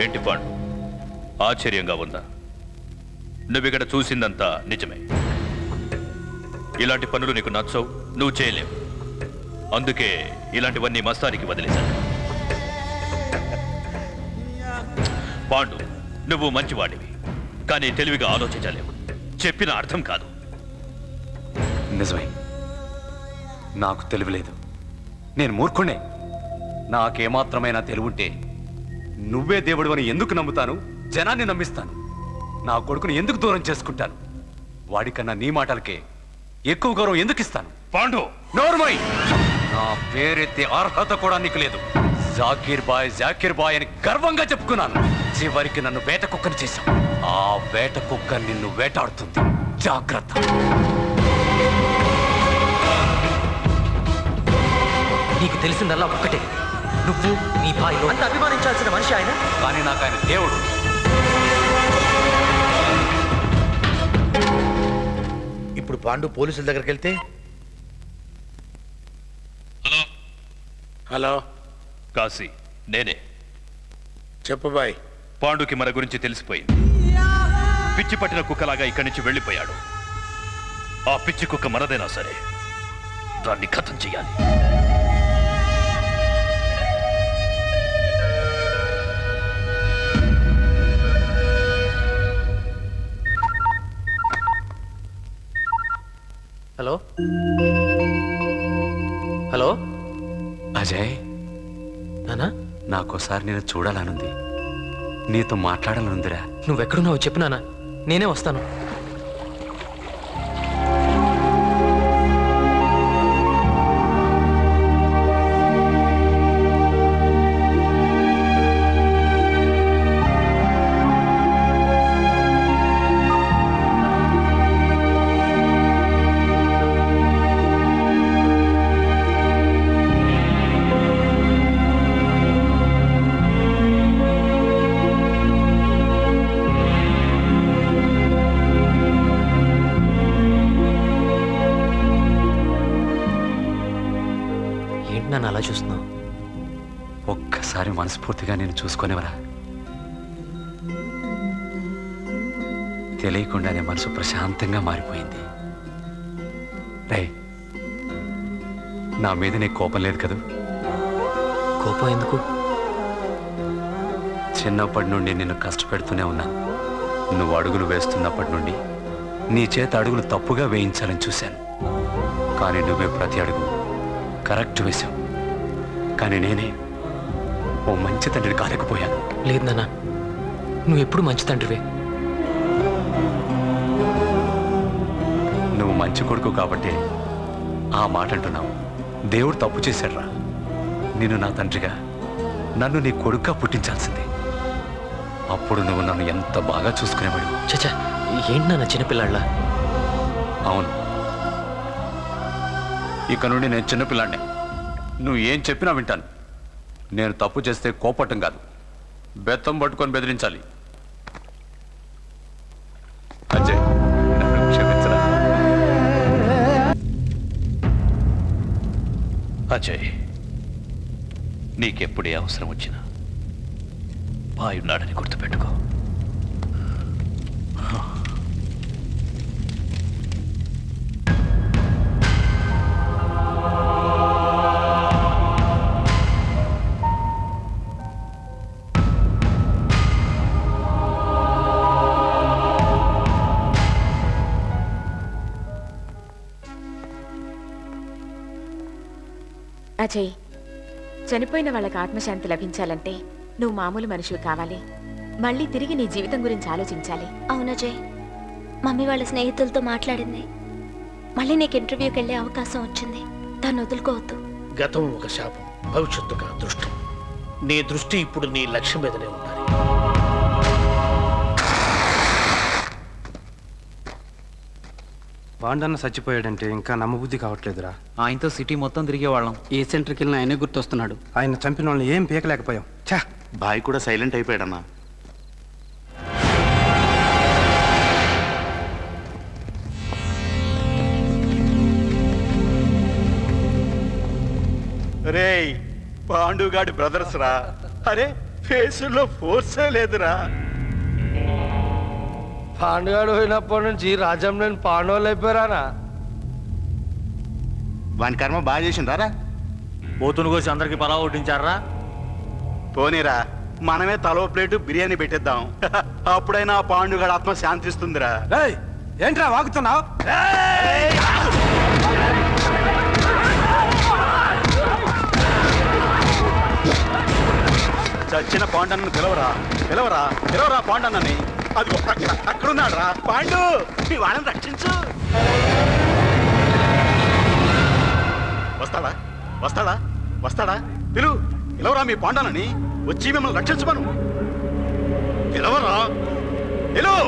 ఏంటి పాండు, ఆశ్చర్యంగా ఉందా? నువ్విక్కడ చూసిందంతా నిజమే. ఇలాంటి పనులు నీకు నచ్చవు, నువ్వు చేయలేవు. అందుకే ఇలాంటివన్నీ మస్తానికి వదిలేశాను. పాండు, నువ్వు మంచివాడివి, కానీ తెలివిగా ఆలోచించలేవు. చెప్పిన అర్థం కాదు. నిజమే, నాకు తెలివిలేదు. నేను మూర్ఖుణ్ణే. నాకేమాత్రమైనా తెలివుంటే నువ్వే దేవుడు అని ఎందుకు నమ్ముతాను? జనాన్ని నమ్మిస్తాను. నా కొడుకుని ఎందుకు దూరం చేసుకుంటాను? వాడికన్నా నీ మాటలకే ఎక్కువ గౌరవం ఎందుకు ఇస్తాను? పాండు, నోర్మై! నా పేరెత్తే అర్హత కూడా నీకు లేదు. జాకీర్ బాయ్ అని గర్వంగా చెప్పుకున్నాను. చివరికి నన్ను వేట కుక్కని చేశావు. ఆ వేట కుక్క నిన్ను వేటాడుతుంది. జాగ్రత్త. నీకు తెలిసిందల్లా ఒక్కటే, నువ్వు నీ బాయ్ అంత అభిమానించాల్సిన మనిషి ఆయన. కానీ నాకు ఆయన దేవుడు. ఇప్పుడు పాండు పోలీసుల దగ్గరికి వెళ్తే, హలో కాశీ, నేనే. చెప్పు బాయ్. పాండుకి మన గురించి తెలిసిపోయింది. పిచ్చి పట్టిన కుక్కలాగా ఇక్కడి నుంచి వెళ్ళిపోయాడు. ఆ పిచ్చి కుక్క మనదైనా సరే దాన్ని ఖతం చెయ్యాలి. హలో హలో అజయ్, నానా, నాకోసారి నేను చూడాలనుంది. నీతో మాట్లాడాలనుందిరా. నువ్వెక్కడున్నావు చెప్పు నానా, నేనే వస్తాను. ఏంటి నన్ను అలా చూస్తున్నావు? ఒక్కసారి మనస్ఫూర్తిగా నేను చూసుకునేవరా. తెలియకుండానే మనసు ప్రశాంతంగా మారిపోయింది. రే, నా మీద నీకు కోపం లేదు కదూ? కోపం ఎందుకు? చిన్నప్పటి నుండి నిన్ను కష్టపెడుతూనే ఉన్నాను. నువ్వు అడుగులు వేస్తున్నప్పటి నుండి నీ చేత అడుగులు తప్పుగా వేయించాలని చూశాను. కానీ నువ్వే ప్రతి అడుగు కరెక్ట్ వేశావు. కానీ నేనే ఓ మంచి తండ్రిని కాలేకపోయాను. లేదు నాన్న, నువ్వు ఎప్పుడు మంచి తండ్రివే. నువ్వు మంచి కొడుకు కాబట్టి ఆ మాట అంటున్నావు. దేవుడు తప్పు చేశాడురా. నిన్ను నా తండ్రిగా, నన్ను నీ కొడుకుగా పుట్టించాల్సిందే. అప్పుడు నువ్వు నన్ను ఎంత బాగా చూసుకునేవాడు. చచ్చా, ఏంటి నాన్న చిన్నపిల్లాళ్ళ? అవును, ఇక నుండి నేను చిన్నపిల్లాడినే. నువ్వు ఏం చెప్పినా వింటాను. నేను తప్పు చేస్తే కోపట్టం కాదు, బెత్తం పట్టుకొని బెదిరించాలి. అజయ్, నన్ను క్షమించరా. అజయ్, నీకెప్పుడే అవసరం వచ్చినా బాయున్నాడని గుర్తుపెట్టుకో. అజయ్, చనిపోయిన వాళ్ళకి ఆత్మశాంతి లభించాలంటే నువ్వు మామూలు మనిషివి కావాలి. మళ్ళీ తిరిగి నీ జీవితం గురించి ఆలోచించాలి. అవునజయ్, మమ్మీ వాళ్ళ స్నేహితులతో మాట్లాడింది. మళ్ళీ నీకు ఇంటర్వ్యూకి వెళ్ళే అవకాశం వచ్చింది. దాన్ని వదులుకోవద్దు. గతం ఒక శాపం, భవిష్యత్తు ఒక అదృష్టం. నీ దృష్టి ఇప్పుడు నీ లక్ష్యం మీదనే ఉండాలి. వాండన్న చచ్చిపోయాడంటే ఇంకా నమ్మబుద్ధి కావట్లేదురా. ఆయనతో సిటీ మొత్తం తిరిగేవాళ్ళం. ఏ సెంటర్కి వెళ్ళినా ఆయనే గుర్తొస్తున్నాడు. ఆయన చంపిన వాళ్ళని ఏం పీకలేకపోయాం. ఛా, బాయ్ కూడా సైలెంట్ అయిపోయాడన్నా. రేయ్, పాండుగాడి బ్రదర్స్ రా. అరే, ఫేసులో ఫోర్సే లేదురా. పాండుగాడు పోయినప్పటి నుంచి రాజ్యం నేను పాండవులు అయిపోయారా? వాని కర్మ బాగా చేసిండ్రా. పోతును కోసి అందరికి పలావ్ కొట్టించారా? పోనీరా, మనమే తలో ప్లేటు బిర్యానీ పెట్టేద్దాం. అప్పుడైనా ఆ పాండుగాడు ఆత్మ శాంతిస్తుందిరా. ఏంట్రా వాగుతున్నావు? చచ్చిన పాండన్నను పిలవరా, పిలవరా, పిలవరా పాండన్నని. అది అక్కడున్నాడు రా పాండు, నీ వాళ్ళని రక్షించు. వస్తాడా వస్తాడా వస్తాడా? పిలవరా మీ పాండన్నని, వచ్చి మిమ్మల్ని రక్షించమను. పిలవరా, పిలువు.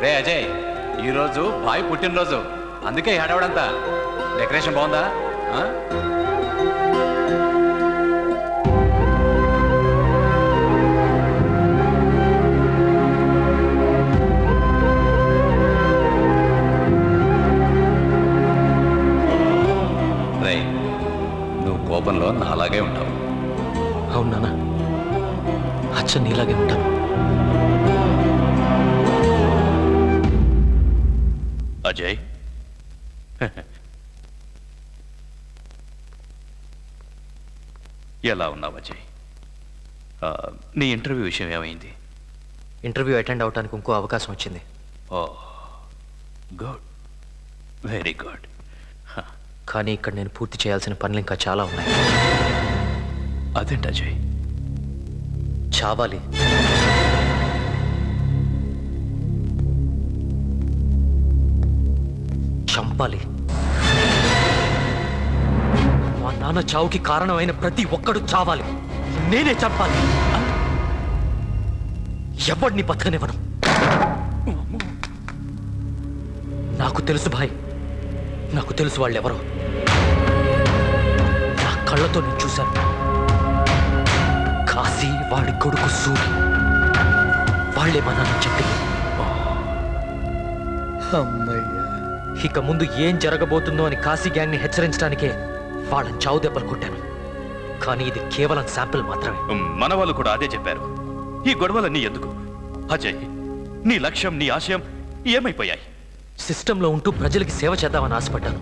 రే అజయ్, ఈరోజు బాయ్ పుట్టినరోజు, అందుకే హడావుడంతా. డెకరేషన్ బాగుందా? రే, నువ్వు కోపంలో నాలాగే ఉంటావు. అవును నాన్న, అచ్చ నీలాగే ఉంటాను. అజయ్, ఎలా ఉన్నావు అజయ్? నీ ఇంటర్వ్యూ విషయం ఏమైంది? ఇంటర్వ్యూ అటెండ్ అవడానికి ఇంకో అవకాశం వచ్చింది. ఓ గుడ్, వెరీ గుడ్. కానీ ఇక్కడ నేను పూర్తి చేయాల్సిన పనులు ఇంకా చాలా ఉన్నాయి. అదేంటి అజయ్? చావాలి. చంపాలి. మా నాన్న చావుకి కారణమైన ప్రతి ఒక్కడు చావాలి. నేనే చంపాలి. ఎవడిని బతకనివ్వను. నాకు తెలుసు భాయ్, నాకు తెలుసు వాళ్ళెవరో. నా కళ్ళతో నేను చూశాను. కాశీ, వాడి కొడుకు సూరి, వాళ్ళే మా నాన్న చెప్పింది. అమ్మయ్యా, ఇక ముందు ఏం జరగబోతుందో అని కాశీ గ్యాంగ్ని హెచ్చరించడానికే వాళ్ళని చావు దెబ్బలు కొట్టాను. కానీ ఇది కేవలం శాంపిల్ మాత్రమే. మన వాళ్ళు కూడా అదే చెప్పారు. ఈ గొడవలన్నీ ఎందుకు అజయ్? నీ లక్ష్యం, నీ ఆశయం ఏమైపోయాయి? సిస్టంలో ఉంటూ ప్రజలకి సేవ చేద్దామని ఆశపడ్డాను.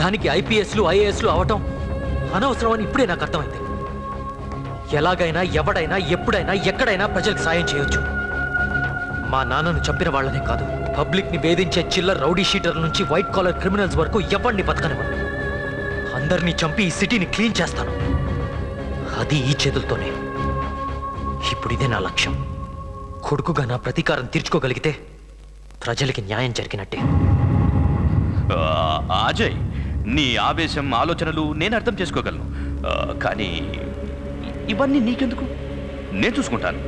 దానికి ఐపీఎస్లు, ఐఏఎస్లు అవటం అనవసరం అని ఇప్పుడే నాకు అర్థమైంది. ఎలాగైనా, ఎవడైనా, ఎప్పుడైనా, ఎక్కడైనా ప్రజలకు సాయం చేయొచ్చు. మా నాన్నను చంపిన వాళ్ళనే కాదు, పబ్లిక్ ని వేధించే చిల్లర్ రౌడీ షీటర్ల నుంచి వైట్ కాలర్ క్రిమినల్స్ వరకు ఎవరిని బతకనివ్వను. అందరినీ చంపి ఈ సిటీని క్లీన్ చేస్తాను. అది ఈ చేతులతోనే. ఇప్పుడు ఇదే నా లక్ష్యం. కొడుకుగా నా ప్రతీకారం తీర్చుకోగలిగితే ప్రజలకి న్యాయం జరిగినట్టే. అజయ్, నీ ఆవేశం ఆలోచనలు నేను అర్థం చేసుకోగలను. కానీ ఇవన్నీ నీకెందుకు? నేను చూసుకుంటాను.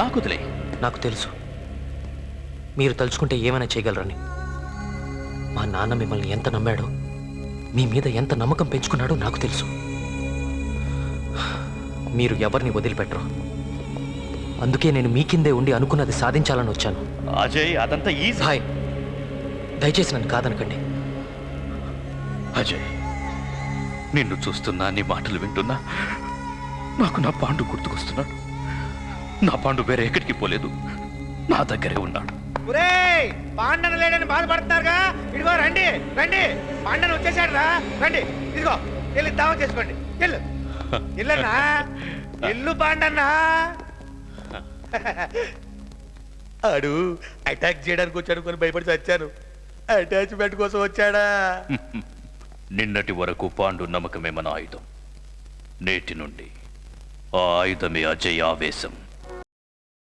నాకు వదిలే. నాకు తెలుసు మీరు తలుచుకుంటే ఏమైనా చేయగలరని. మా నాన్న మిమ్మల్ని ఎంత నమ్మాడో, మీ మీద ఎంత నమ్మకం పెంచుకున్నాడో నాకు తెలుసు. మీరు ఎవరిని వదిలిపెట్టరు. అందుకే నేను మీ కిందే ఉండి అనుకున్నది సాధించాలని వచ్చాను. అజయ్, అదంతా ఈజీ. భాయ్, దయచేసి నన్ను కాదనకండి. అజయ్, నిన్ను చూస్తున్నా, నీ మాటలు వింటున్నా, నాకు నా పాండు గుర్తుకొస్తున్నాడు. నా పాండు వేరే ఎక్కడికి పోలేదు, నా దగ్గరే ఉన్నాడు. పాండన లేడని బాధపడుతున్నారుగా, ఇదిగో రండి రండి, పాండన వచ్చేసాడు రా, రండి, ఇదిగో వెళ్ళి దావా చేసుకోండి. వెళ్ళు ఇల్లన్నా, ఇల్లు పాండన్నా. ఆడు అటాక్ చేయడానికి వచ్చాడు కొని భయపడి వచ్చాను. అటాచ్మెంట్ కోసం వచ్చాడా? నిన్నటి వరకు పాండు నమ్మకమే మన ఆయుధం. నేటి నుండి ఆ ఆయుధమే అజయ్ ఆవేశం.